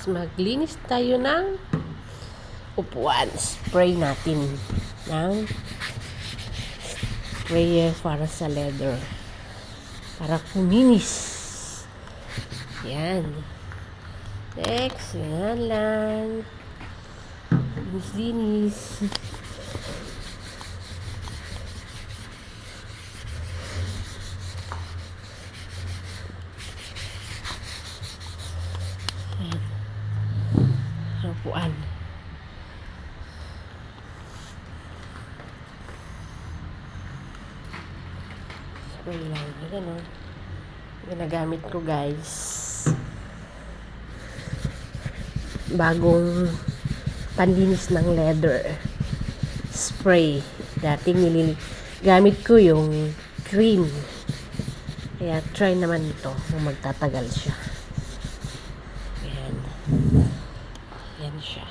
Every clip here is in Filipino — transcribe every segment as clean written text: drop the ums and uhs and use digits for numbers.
Maglinis tayo ng upuan. Spray natin ng sprayer para sa leather. Para kuminis. Yan. Next, yan lang. Linis. Yan. Upuan. Spray lang. Yan o. Ginagamit ko, guys. Bagong panlinis ng leather. Spray. Dating gamit ko yung cream. Kaya try naman ito kung magtatagal siya. Ayan. Ayan siya.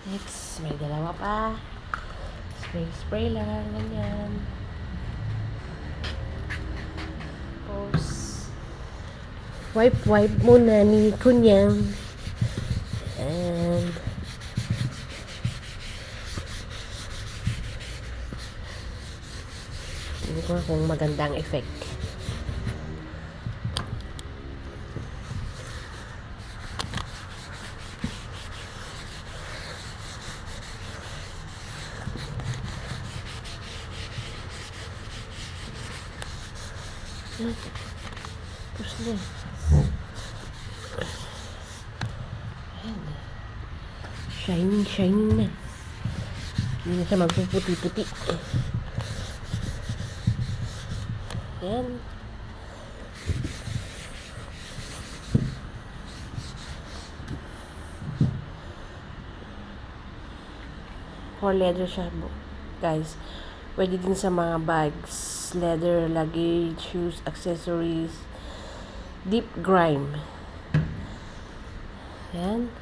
Next, may dalawa pa. Spray lang. Ganyan. Tapos, wipe muna ni Kunyang. And, hindi ko kung magandang effect. Tapos na. Ayan. Shining na. Hindi na siya magpuputi-puti. Ayan. For leather siya, guys. Pwede din sa mga bags, leather, luggage, shoes, accessories, deep grime. Ayan.